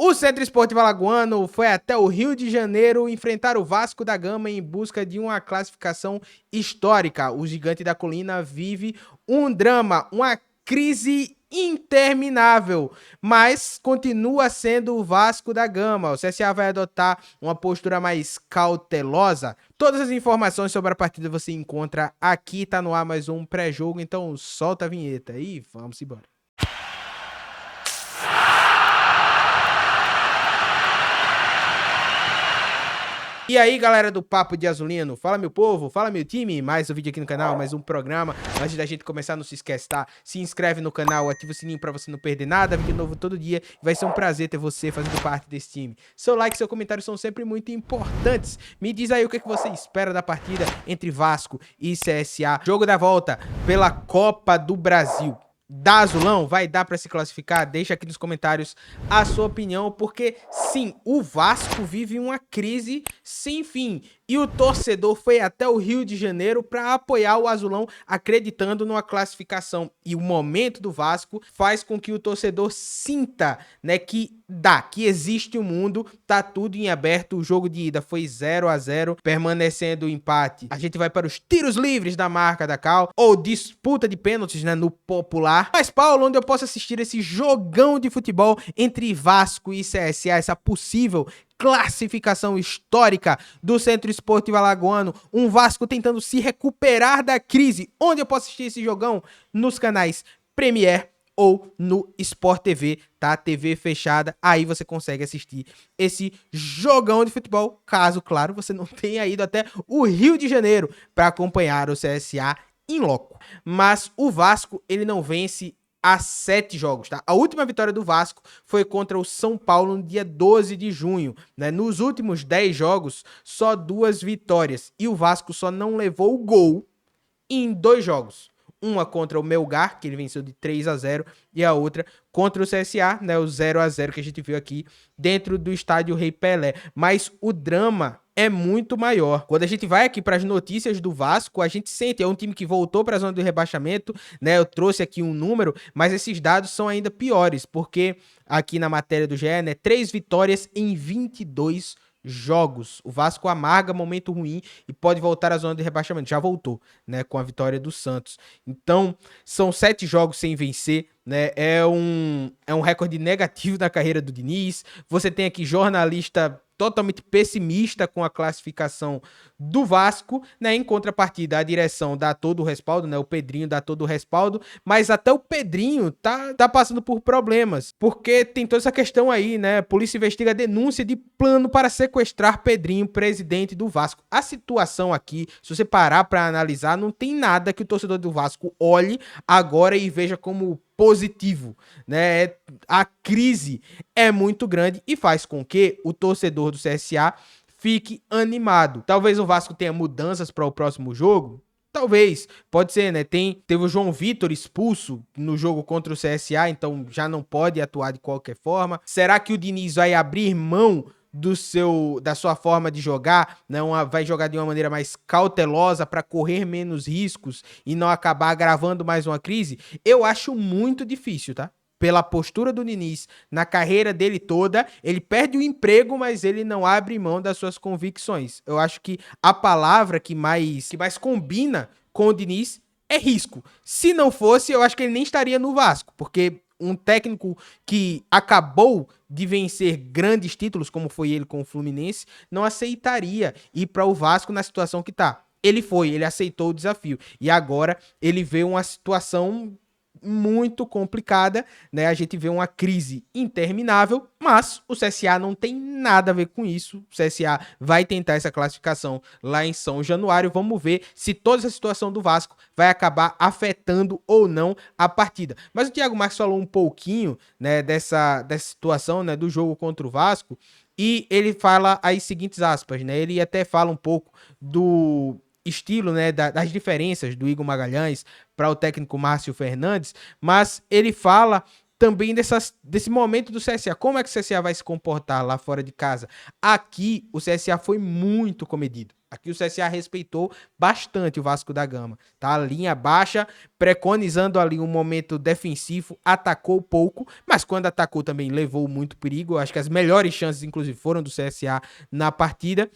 O Centro Esportivo Alagoano foi até o Rio de Janeiro enfrentar o Vasco da Gama em busca de uma classificação histórica. O Gigante da Colina vive um drama, uma crise interminável, mas continua sendo o Vasco da Gama. O CSA vai adotar uma postura mais cautelosa. Todas as informações sobre a partida você encontra aqui, tá no ar mais um pré-jogo, então solta a vinheta e vamos embora. E aí, galera do Papo de Azulino, fala meu povo, fala meu time, mais um vídeo aqui no canal, mais um programa. Antes da gente começar, não se esquece, tá? Se inscreve no canal, ativa o sininho pra você não perder nada, vídeo novo todo dia. Vai ser um prazer ter você fazendo parte desse time. Seu like e seu comentário são sempre muito importantes. Me diz aí o que você espera da partida entre Vasco e CSA. Jogo da volta pela Copa do Brasil. Dá Azulão? Vai dar pra se classificar? Deixa aqui nos comentários a sua opinião, porque sim, o Vasco vive uma crise sem fim. E o torcedor foi até o Rio de Janeiro para apoiar o Azulão, acreditando numa classificação. E o momento do Vasco faz com que o torcedor sinta, né, que existe um mundo, tá tudo em aberto. O jogo de ida foi 0-0, permanecendo o empate. A gente vai para os tiros livres da marca da Cal, ou disputa de pênaltis, né, no popular. Mas, Paulo, onde eu posso assistir esse jogão de futebol entre Vasco e CSA, essa possível classificação histórica do Centro Esportivo Alagoano, um Vasco tentando se recuperar da crise. Onde eu posso assistir esse jogão? Nos canais Premier ou no Sport TV, tá? TV fechada, aí você consegue assistir esse jogão de futebol, caso, claro, você não tenha ido até o Rio de Janeiro para acompanhar o CSA em loco. Mas o Vasco, ele não vence há 7 jogos, tá? A última vitória do Vasco foi contra o São Paulo no dia 12 de junho, né? Nos últimos 10 jogos, só 2 vitórias. E o Vasco só não levou o gol em 2 jogos. Uma contra o Melgar, que ele venceu de 3-0, e a outra contra o CSA, né, o 0-0 que a gente viu aqui dentro do estádio Rei Pelé. Mas o drama é muito maior. Quando a gente vai aqui para as notícias do Vasco, a gente sente, é um time que voltou para a zona do rebaixamento, né? Eu trouxe aqui um número, mas esses dados são ainda piores, porque aqui na matéria do GE, né, 3 vitórias em 22 jogos. O Vasco amarga momento ruim e pode voltar à zona de rebaixamento. Já voltou, né, com a vitória do Santos. Então, são 7 jogos sem vencer, né? É um recorde negativo na carreira do Diniz. Você tem aqui jornalista totalmente pessimista com a classificação do Vasco, né? Em contrapartida, a direção dá todo o respaldo, né? O Pedrinho dá todo o respaldo, mas até o Pedrinho tá passando por problemas, porque tem toda essa questão aí, né? A polícia investiga a denúncia de plano para sequestrar Pedrinho, presidente do Vasco. A situação aqui, se você parar para analisar, não tem nada que o torcedor do Vasco olhe agora e veja como positivo, né? A crise é muito grande e faz com que o torcedor do CSA fique animado. Talvez o Vasco tenha mudanças para o próximo jogo. Talvez, pode ser, né? Teve o João Vitor expulso no jogo contra o CSA, então já não pode atuar de qualquer forma. Será que o Diniz vai abrir mão da sua forma de jogar, não vai jogar de uma maneira mais cautelosa para correr menos riscos e não acabar agravando mais uma crise? Eu acho muito difícil, tá? Pela postura do Diniz na carreira dele toda, ele perde o emprego, mas ele não abre mão das suas convicções. Eu acho que a palavra que mais combina com o Diniz é risco. Se não fosse, eu acho que ele nem estaria no Vasco, porque um técnico que acabou de vencer grandes títulos, como foi ele com o Fluminense, não aceitaria ir para o Vasco na situação que tá. Ele aceitou o desafio. E agora ele vê uma situação muito complicada, né? A gente vê uma crise interminável, mas o CSA não tem nada a ver com isso. O CSA vai tentar essa classificação lá em São Januário. Vamos ver se toda essa situação do Vasco vai acabar afetando ou não a partida. Mas o Thiago Marques falou um pouquinho, né, dessa situação, né, do jogo contra o Vasco, e ele fala as seguintes aspas, né? Ele até fala um pouco do estilo, né, das diferenças do Igor Magalhães para o técnico Márcio Fernandes, mas ele fala também desse momento do CSA. Como é que o CSA vai se comportar lá fora de casa? Aqui, o CSA foi muito comedido. Aqui o CSA respeitou bastante o Vasco da Gama, tá? Linha baixa, preconizando ali um momento defensivo, atacou pouco, mas quando atacou também levou muito perigo. Eu acho que as melhores chances, inclusive, foram do CSA na partida.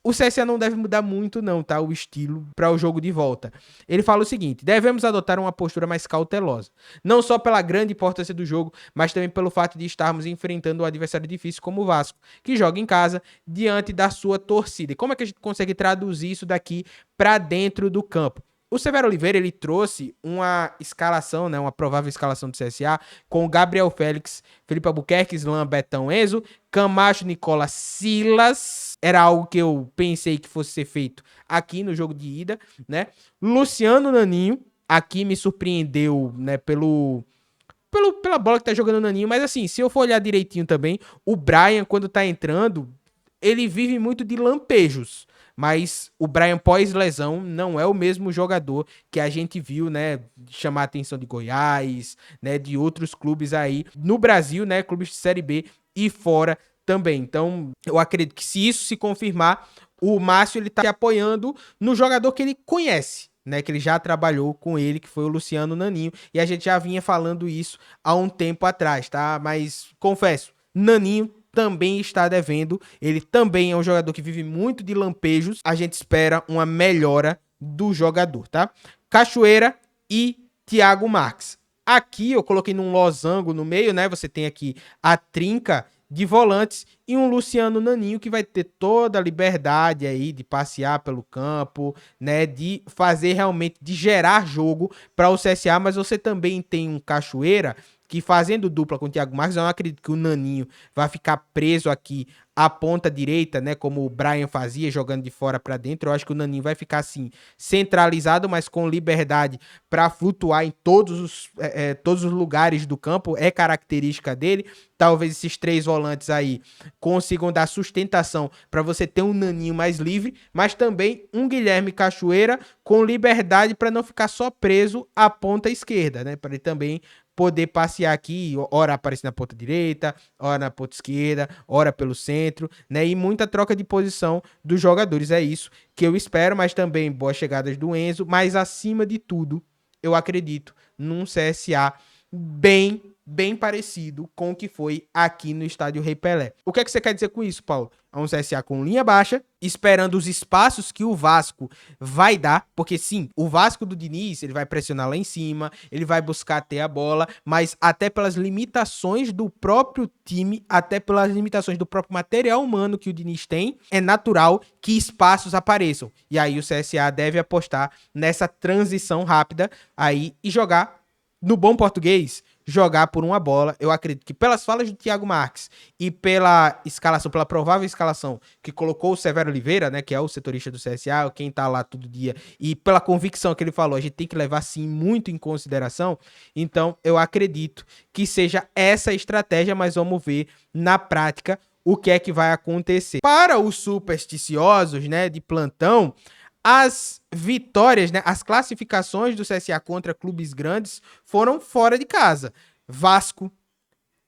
O CSA não deve mudar muito não, tá? O estilo para o jogo de volta. Ele fala o seguinte: devemos adotar uma postura mais cautelosa. Não só pela grande importância do jogo, mas também pelo fato de estarmos enfrentando um adversário difícil como o Vasco, que joga em casa diante da sua torcida. E como é que a gente consegue traduzir isso daqui para dentro do campo? O Severo Oliveira, ele trouxe uma escalação, né, uma provável escalação do CSA, com Gabriel Félix, Felipe Albuquerque, Islam, Betão, Enzo, Camacho, Nicolas, Silas. Era algo que eu pensei que fosse ser feito aqui no jogo de ida, né? Luciano Naninho, aqui me surpreendeu, né, pela bola que tá jogando o Naninho, mas assim, se eu for olhar direitinho também, o Brian, quando tá entrando, ele vive muito de lampejos. Mas o Brian pós-lesão não é o mesmo jogador que a gente viu, né, chamar a atenção de Goiás, né, de outros clubes aí no Brasil, né, clubes de Série B e fora também. Então, eu acredito que se isso se confirmar, o Márcio ele tá apoiando no jogador que ele conhece, né, que ele já trabalhou com ele, que foi o Luciano Naninho, e a gente já vinha falando isso há um tempo atrás, tá? Mas confesso, Naninho também está devendo. Ele também é um jogador que vive muito de lampejos. A gente espera uma melhora do jogador, tá? Cachoeira e Thiago Marques. Aqui eu coloquei num losango no meio, né? Você tem aqui a trinca de volantes e um Luciano Naninho que vai ter toda a liberdade aí de passear pelo campo, né, de fazer realmente, de gerar jogo para o CSA, mas você também tem um Cachoeira que fazendo dupla com o Thiago Marques, eu não acredito que o Naninho vai ficar preso aqui à ponta direita, né, como o Brian fazia, jogando de fora para dentro. Eu acho que o Naninho vai ficar assim, centralizado, mas com liberdade para flutuar em todos os lugares do campo, é característica dele. Talvez esses três volantes aí consigam dar sustentação para você ter um Naninho mais livre, mas também um Guilherme Cachoeira com liberdade para não ficar só preso à ponta esquerda, né, para ele também poder passear aqui, ora aparecer na ponta direita, ora na ponta esquerda, ora pelo centro, né? E muita troca de posição dos jogadores. É isso que eu espero, mas também boas chegadas do Enzo, mas acima de tudo, eu acredito num CSA bem parecido com o que foi aqui no estádio Rei Pelé. O que é que você quer dizer com isso, Paulo? É um CSA com linha baixa, esperando os espaços que o Vasco vai dar, porque sim, o Vasco do Diniz, ele vai pressionar lá em cima, ele vai buscar ter a bola, mas até pelas limitações do próprio time, até pelas limitações do próprio material humano que o Diniz tem, é natural que espaços apareçam. E aí o CSA deve apostar nessa transição rápida aí e jogar, no bom português, jogar por uma bola. Eu acredito que pelas falas do Thiago Marques e pela escalação, pela provável escalação que colocou o Severo Oliveira, né, que é o setorista do CSA, quem tá lá todo dia, e pela convicção que ele falou, a gente tem que levar sim muito em consideração. Então, eu acredito que seja essa a estratégia, mas vamos ver na prática o que é que vai acontecer. Para os supersticiosos, né, de plantão, as vitórias, né, as classificações do CSA contra clubes grandes foram fora de casa. Vasco,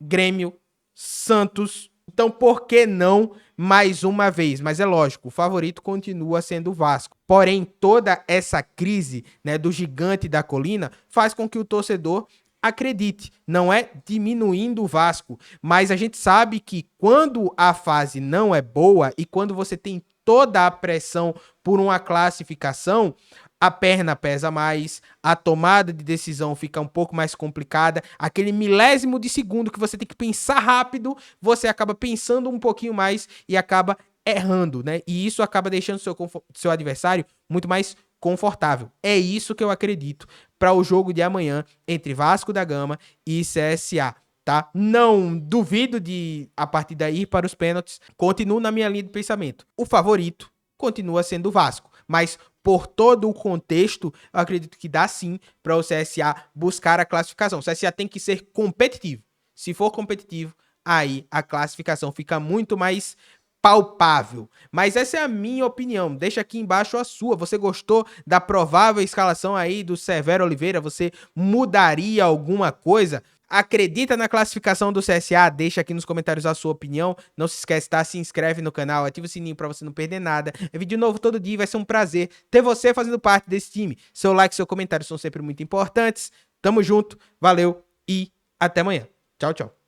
Grêmio, Santos. Então, por que não mais uma vez? Mas é lógico, o favorito continua sendo o Vasco. Porém, toda essa crise, né, do gigante da colina faz com que o torcedor acredite, não é diminuindo o Vasco, mas a gente sabe que quando a fase não é boa e quando você tem toda a pressão por uma classificação, a perna pesa mais, a tomada de decisão fica um pouco mais complicada, aquele milésimo de segundo que você tem que pensar rápido, você acaba pensando um pouquinho mais e acaba errando, né? E isso acaba deixando seu adversário muito mais confortável. É isso que eu acredito para o jogo de amanhã entre Vasco da Gama e CSA. Tá? Não duvido de, a partir daí, ir para os pênaltis. Continuo na minha linha de pensamento. O favorito continua sendo o Vasco, mas por todo o contexto, eu acredito que dá sim para o CSA buscar a classificação. O CSA tem que ser competitivo. Se for competitivo, aí a classificação fica muito mais palpável. Mas essa é a minha opinião. Deixa aqui embaixo a sua. Você gostou da provável escalação aí do Severo Oliveira? Você mudaria alguma coisa? Acredita na classificação do CSA? Deixa aqui nos comentários a sua opinião. Não se esquece, tá? Se inscreve no canal, ativa o sininho pra você não perder nada. É vídeo novo todo dia, vai ser um prazer ter você fazendo parte desse time. Seu like e seu comentário são sempre muito importantes. Tamo junto, valeu e até amanhã. Tchau, tchau.